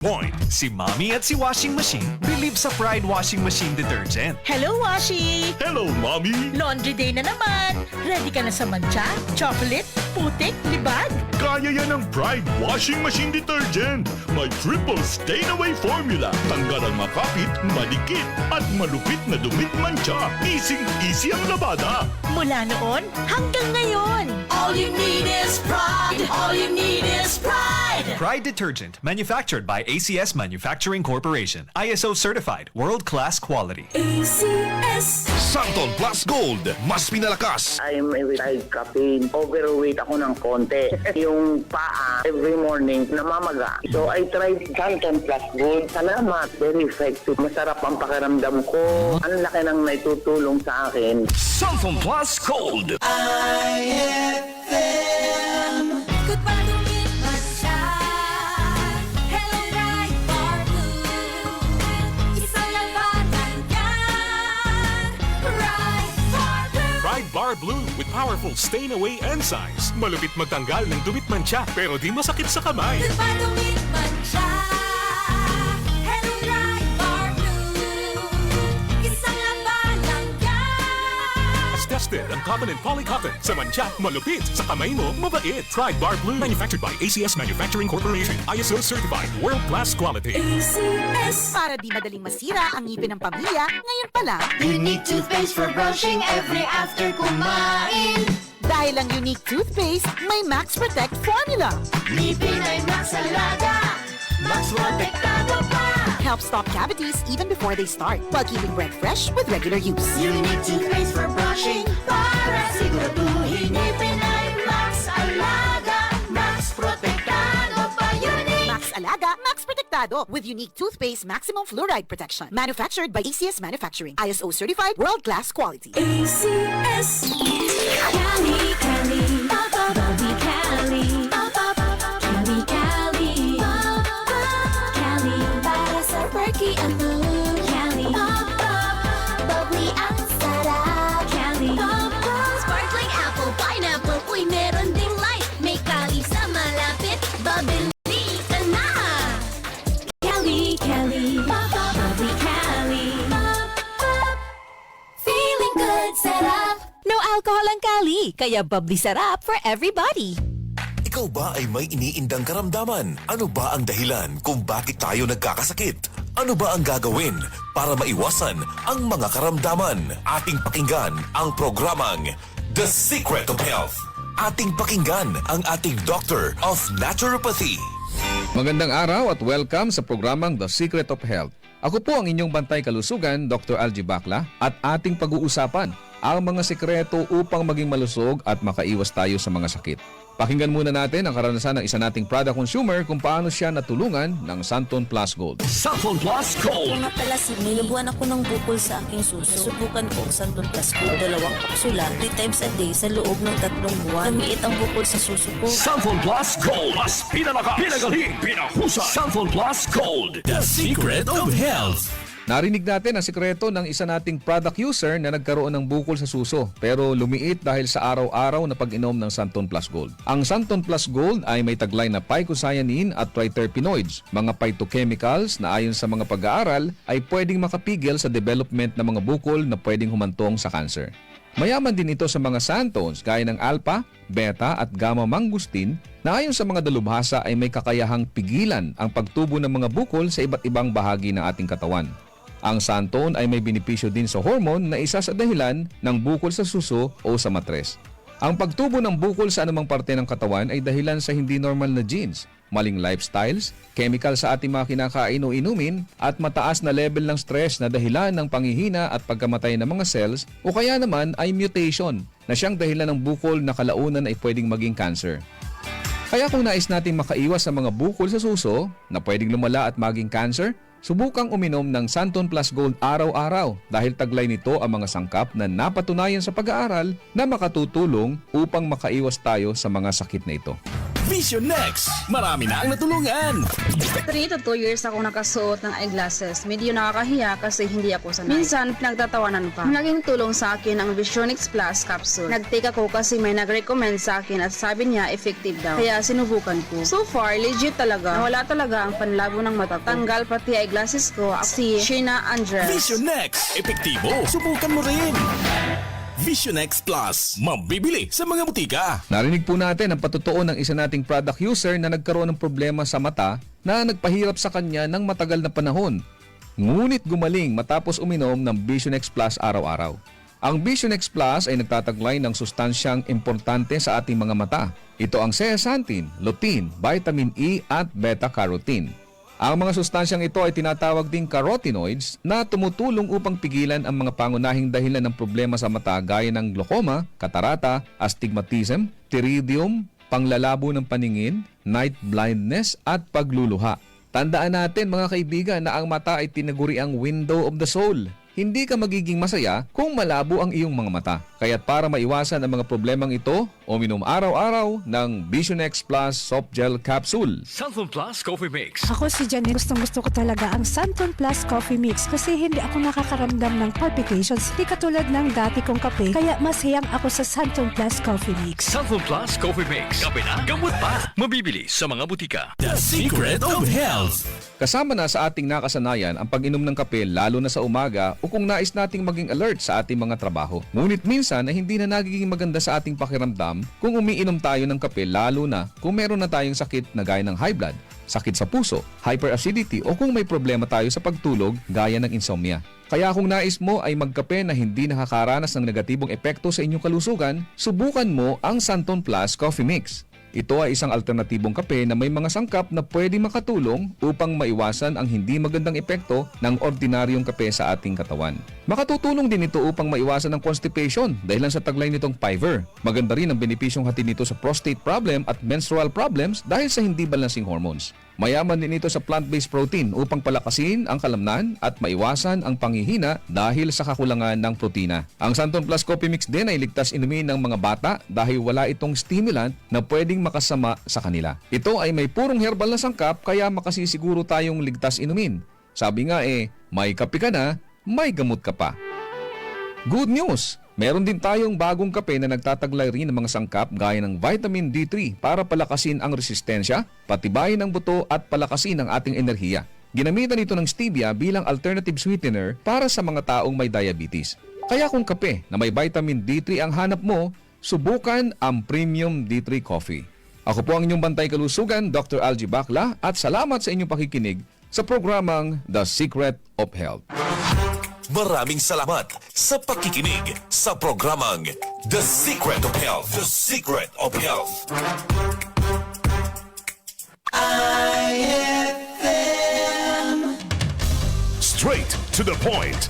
Point. Si Mommy at si Washing Machine believe sa Pride Washing Machine Detergent. Hello, Washi! Hello, Mommy! Laundry day na naman! Ready ka na sa mancha, chocolate, putik, libag? Kaya yan ang Pride Washing Machine Detergent. May triple stain-away formula. Tanggal ang makapit, madikit, at malupit na dumit mancha. Easy ang labada. Mula noon hanggang ngayon. All you need is pride. All you need is pride. Pride Detergent, manufactured by ACS Manufacturing Corporation. ISO certified, world-class quality. ACS. Santon Plus Gold, mas pinalakas. I'm a retired caffeine. Overweight ako ng konti. Yung paa, every morning, namamaga. So I tried Santon Plus Gold. Salamat. Very effective. Masarap ang pakiramdam ko. Ang laki ng naitutulong sa akin. Santon Plus Gold. Good pa tumit masya. Hello, bright bar blue. Isang labanan yan. Bright bar blue. Pride Bar Blue with powerful stain-away enzymes. Malupit magtanggal ng dumit mancha pero di masakit sa kamay. Good pa tumit masya. Hello, bright bar blue. Isang labanan yan. As tested ang cotton and polycotton. Sa mancha, malupit. Sa kamay mo, mabait. Pride Bar Blue. Manufactured by ACS Manufacturing Corporation. ISO certified. World-class quality. ACS. Para di madaling masira ang ngipin ng pamilya, ngayon pa lang. Unique toothpaste for brushing every after kumain. Dahil ang unique toothpaste, may Max Protect formula. Ngipin ay Max Alaga. Max Protektado pa. Helps stop cavities even before they start, while keeping breath fresh with regular use. Unique toothpaste for brushing para siguraduhin ngipin ay Max Alaga. Max Protektado pa. Unique. Max Alaga, Max Protectado with unique toothpaste maximum fluoride protection. Manufactured by ACS Manufacturing. ISO certified world-class quality. ACS. Cali, Cali. Bobby Cali. Cali, Cali. Cali. Para sa perky ang mood. Cali. Bubbly ang sarap. Cali. Sparkling apple, pineapple. Uy, meron ding light. May Cali sa malapit. Bubbly ka na. Cali, Cali. Bubbly Cali. Feeling good, sarap. No alcohol ang Cali, kaya bubbly sarap for everybody. Ikaw ba ay may iniindang karamdaman? Ano ba ang dahilan kung bakit tayo nagkakasakit? Ano ba ang gagawin para maiwasan ang mga karamdaman? Ating pakinggan ang programang The Secret of Health. Ating pakinggan ang ating Doctor of Naturopathy. Magandang araw at welcome sa programang The Secret of Health. Ako po ang inyong bantay kalusugan, Dr. Algie Bacla, at ating pag-uusapan ang mga sekreto upang maging malusog at makaiwas tayo sa mga sakit. Pakinggan muna natin ang karanasan ng isa nating product consumer kung paano siya natulungan ng Santon Plus Gold. Santon Plus Gold. Kung nga pala nilubuan ako ng bukol sa aking suso. Subukan ko ang Santon Plus Gold. 2 kapsula, 3 times a day sa loob ng 3 buwan. Lumiit ang bukol sa suso ko. Santon Plus Gold. Mas pinalakas, pinagaling, pinahusay. Santon Plus Gold. The Secret of Health. Narinig natin ang sikreto ng isa nating product user na nagkaroon ng bukol sa suso pero lumiit dahil sa araw-araw na pag-inom ng Santon Plus Gold. Ang Santon Plus Gold ay may taglay na phycocyanin at triterpenoids, mga phytochemicals na ayon sa mga pag-aaral ay pwedeng makapigil sa development ng mga bukol na pwedeng humantong sa cancer. Mayaman din ito sa mga xanthones gaya ng alpha, beta at gamma mangustin na ayon sa mga dalubhasa ay may kakayahang pigilan ang pagtubo ng mga bukol sa iba't ibang bahagi ng ating katawan. Ang xanthone ay may benepisyo din sa hormone na isa sa dahilan ng bukol sa suso o sa matres. Ang pagtubo ng bukol sa anumang parte ng katawan ay dahilan sa hindi normal na genes, maling lifestyles, chemical sa ating mga kinakain o inumin, at mataas na level ng stress na dahilan ng panghihina at pagkamatay ng mga cells o kaya naman ay mutation na siyang dahilan ng bukol na kalaunan ay pwedeng maging cancer. Kaya kung nais nating makaiwas sa mga bukol sa suso na pwedeng lumala at maging cancer, subukang uminom ng Santon Plus Gold araw-araw dahil taglay nito ang mga sangkap na napatunayan sa pag-aaral na makatutulong upang makaiwas tayo sa mga sakit na ito. Vision Next. Marami na ang natulungan. 3 to 2 years ako nakasuot ng eyeglasses. Medyo nakakahiya kasi hindi ako sanay. Minsan, pinagtatawanan pa. Naging tulong sa akin ang Visionix Plus capsule. Nag-take ako kasi may nag-recommend sa akin at sabi niya effective daw. Kaya sinubukan ko. So far, legit talaga. Nawala talaga ang panlabo ng mata ko. Tanggal pati eyeglasses ko. Si Sheena Andres. Vision Next. Epektibo. Subukan mo rin. Vision X Plus. Mabibili sa mga butika. Narinig po natin ang patotoo ng isa nating product user na nagkaroon ng problema sa mata na nagpahirap sa kanya ng matagal na panahon. Ngunit gumaling matapos uminom ng Vision X Plus araw-araw. Ang Vision X Plus ay nagtataglay ng sustansyang importante sa ating mga mata. Ito ang zeaxanthin, lutein, vitamin E at beta-carotene. Ang mga sustansyang ito ay tinatawag ding carotenoids na tumutulong upang pigilan ang mga pangunahing dahilan ng problema sa mata gaya ng glaucoma, katarata, astigmatism, pterygium, panglalabo ng paningin, night blindness at pagluluha. Tandaan natin mga kaibigan na ang mata ay tinaguri ang window of the soul. Hindi ka magiging masaya kung malabo ang iyong mga mata. Kaya't para maiwasan ang mga problemang ito, uminom araw-araw ng Vision X Plus Soft Gel Capsule. Santon Plus Coffee Mix. Ako si Janet, gustong-gusto ko talaga ang Santon Plus Coffee Mix kasi hindi ako nakakaramdam ng palpitations. Di katulad ng dati kong kape, kaya mas hiyang ako sa Santon Plus Coffee Mix. Santon Plus Coffee Mix. Kape na, gamot pa. Mabibili sa mga butika. The Secret of Health. Kasama na sa ating nakasanayan ang pag-inom ng kape lalo na sa umaga o kung nais nating maging alert sa ating mga trabaho. Ngunit minsan ay hindi na nagiging maganda sa ating pakiramdam kung umiinom tayo ng kape lalo na kung meron na tayong sakit na gaya ng high blood, sakit sa puso, hyperacidity o kung may problema tayo sa pagtulog gaya ng insomnia. Kaya kung nais mo ay magkape na hindi nakakaranas ng negatibong epekto sa inyong kalusugan, subukan mo ang Santon Plus Coffee Mix. Ito ay isang alternatibong kape na may mga sangkap na pwedeng makatulong upang maiwasan ang hindi magandang epekto ng ordinaryong kape sa ating katawan. Makatutulong din ito upang maiwasan ang constipation dahil lang sa taglay nitong Fiver. Maganda rin ang benepisyong hatid nito sa prostate problem at menstrual problems dahil sa hindi balancing hormones. Mayaman din ito sa plant-based protein upang palakasin ang kalamnan at maiwasan ang panghihina dahil sa kakulangan ng protina. Ang Santon Plus Coffee Mix din ay ligtas inumin ng mga bata dahil wala itong stimulant na pwedeng makasama sa kanila. Ito ay may purong herbal na sangkap kaya makasisiguro tayong ligtas inumin. Sabi nga may kape ka na, may gamot ka pa. Good news! Meron din tayong bagong kape na nagtataglay rin ng mga sangkap gaya ng vitamin D3 para palakasin ang resistensya, patibayin ang buto at palakasin ang ating enerhiya. Ginamitan ito ng stevia bilang alternative sweetener para sa mga taong may diabetes. Kaya kung kape na may vitamin D3 ang hanap mo, subukan ang Premium D3 Coffee. Ako po ang inyong bantay kalusugan, Dr. Algie Bacla, at salamat sa inyong pakikinig sa programang The Secret of Health. Maraming salamat sa pakikinig sa programang The Secret of Health. The Secret of Health. Straight to the point.